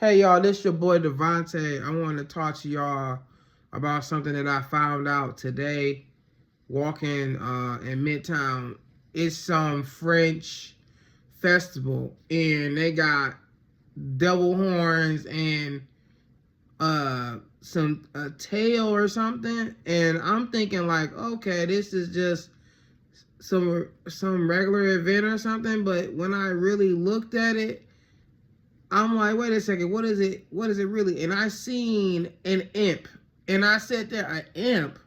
Hey y'all, this your boy Devontae. I want to talk to y'all about something that I found out today walking in Midtown. It's some French festival and they got devil horns and some a tail or something. And I'm thinking like, okay, this is just some regular event or something. But when I really looked at it, I'm like, wait a second, what is it? What is it really? And I seen an imp, and I said there, an imp,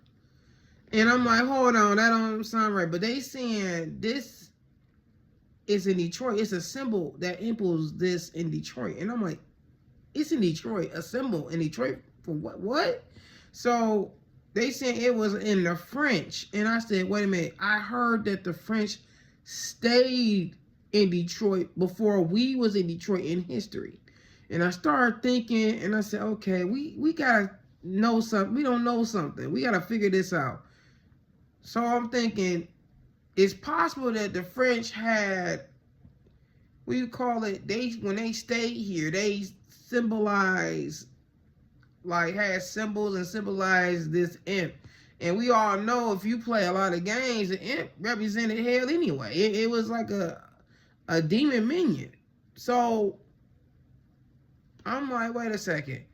and I'm like, hold on, that don't sound right. But they saying this is in Detroit. It's a symbol that impels this in Detroit, and I'm like, it's in Detroit, a symbol in Detroit for what? What? So they said it was in the French, and I said, wait a minute, I heard that the French stayed in Detroit before we was in Detroit in history. And I started thinking, and I said, okay, we gotta know something. We don't know something. We gotta figure this out. So I'm thinking, it's possible that the French had, what do you call it? They when they stayed here, they symbolize, like had symbols and symbolized this imp. And we all know if you play a lot of games, the imp represented hell anyway. It was like a demon minion. So I'm like, wait a second.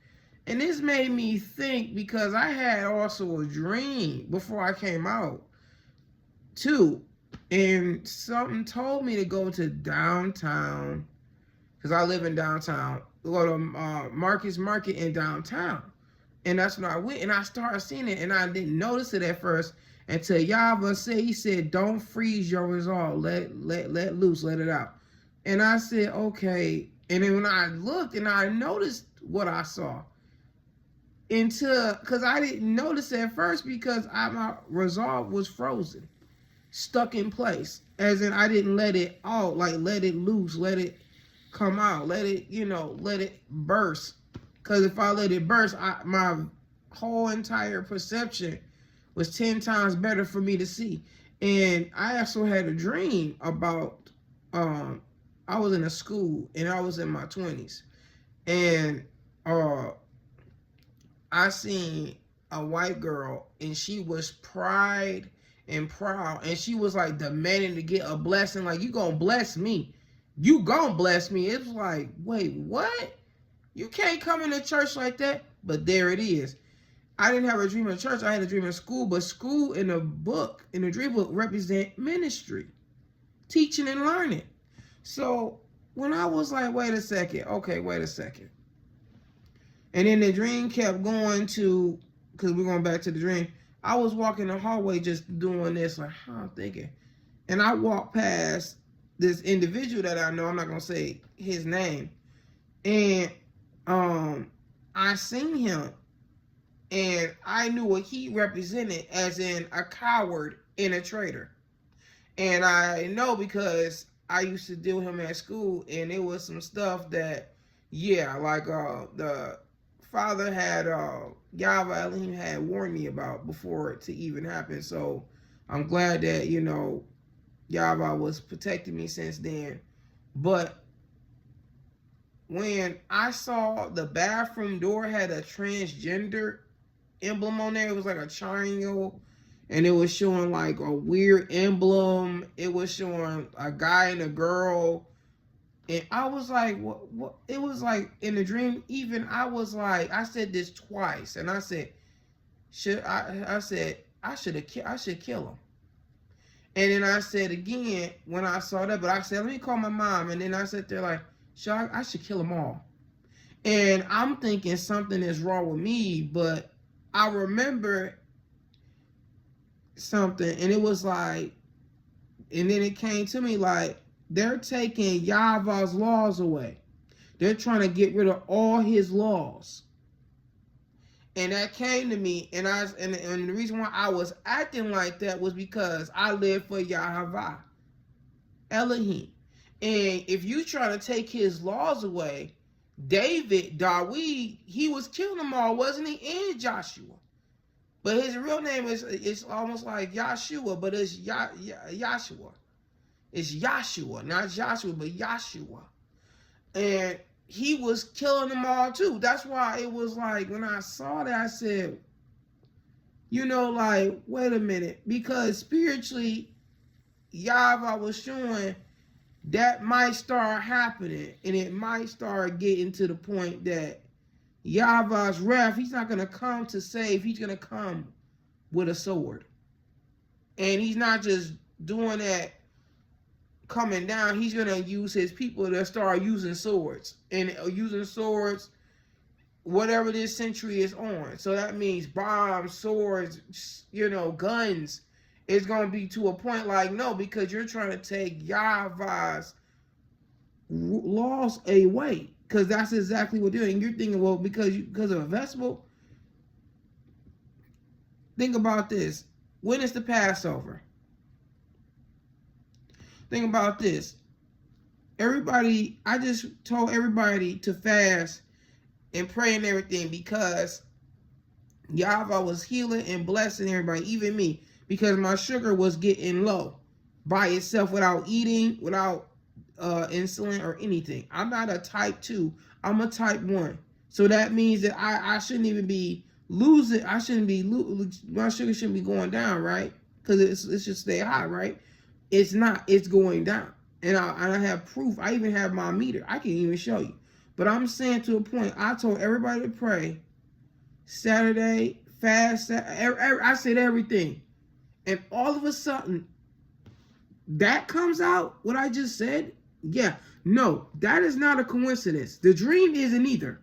And this made me think because I had also a dream before I came out too. And something told me to go to downtown because I live in downtown. Go to Marcus Market in downtown. And that's when I went and I started seeing it and I didn't notice it at first until Yava said, he said, don't freeze your resolve. Let loose, let it out. And I said, okay. And then when I looked and I noticed what I saw, because I didn't notice it at first because my resolve was frozen, stuck in place. As in I didn't let it out, like let it loose, let it come out, let it, let it burst. Because if I let it burst, my whole entire perception was 10 times better for me to see. And I also had a dream about, I was in a school and I was in my 20s. And I seen a white girl and she was pride and proud. And she was like demanding to get a blessing. Like, you gonna bless me. You gonna bless me. It was like, wait, what? You can't come into church like that. But there it is. I didn't have a dream of church. I had a dream of school. But school in the book, in the dream book, represent ministry, teaching and learning. So when I was like, wait a second. Okay, wait a second. And then the dream kept going to, because we're going back to the dream. I was walking the hallway just doing this, like, huh, I'm thinking. And I walked past this individual that I know. I'm not going to say his name. And I seen him and I knew what he represented, as in a coward and a traitor. And I know because I used to deal with him at school, and it was some stuff that, yeah, like the father had, Yahweh Elohim had warned me about before it to even happen. So I'm glad that, Yahweh was protecting me since then. But when I saw the bathroom door had a transgender emblem on there, it was like a triangle, and it was showing like a weird emblem. It was showing a guy and a girl, and I was like, what? It was like in the dream. Even I was like, I said this twice, and I said, I said I should kill him. And then I said again when I saw that, but I said, let me call my mom. And then I said there like, I should kill them all. And I'm thinking something is wrong with me, but I remember something, and it was like, and then it came to me like, they're taking Yahweh's laws away. They're trying to get rid of all his laws. And that came to me, and the reason why I was acting like that was because I live for Yahweh Elohim. And if you try to take his laws away, Dawid, he was killing them all, wasn't he? And Joshua. But his real name is almost like Yahshua, but it's Yahshua. It's Yahshua, not Joshua, but Yahshua. And he was killing them all too. That's why it was like, when I saw that, I said, you know, like, wait a minute. Because spiritually, Yahweh was showing that might start happening. And it might start getting to the point that Yahweh's wrath, he's not going to come to save. He's going to come with a sword. And he's not just doing that coming down. He's going to use his people to start using swords. And using swords, whatever this century is on. So that means bombs, swords, you know, guns. It's going to be to a point like, no, because you're trying to take Yahweh's laws away. Because that's exactly what they're doing. You're thinking, well, because of a vegetable. Think about this. When is the Passover? Think about this. Everybody, I just told everybody to fast and pray and everything, because Yahweh was healing and blessing everybody, even me, because my sugar was getting low by itself without eating, without insulin or anything. I'm not a type 2. I'm a type 1. So that means that I shouldn't even be losing. I shouldn't be, my sugar shouldn't be going down, right? Because it should stay high, right? It's not. It's going down. And I have proof. I even have my meter. I can even show you. But I'm saying, to a point, I told everybody to pray Saturday, fast. I said everything. And all of a sudden, that comes out, what I just said. Yeah, no, that is not a coincidence. The dream isn't either.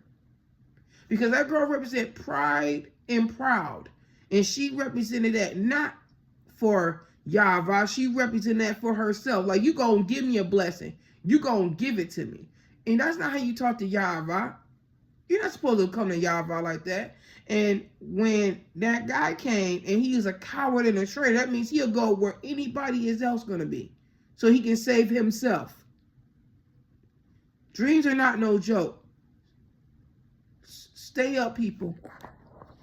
Because that girl represented pride and proud. And she represented that not for Yahweh. She represented that for herself. Like, you gonna give me a blessing. You gonna give it to me. And that's not how you talk to Yahweh. You're not supposed to come to Yahweh like that. And when that guy came and he is a coward and a traitor, that means he'll go where anybody else going to be, so he can save himself. Dreams are not no joke. Stay up, people.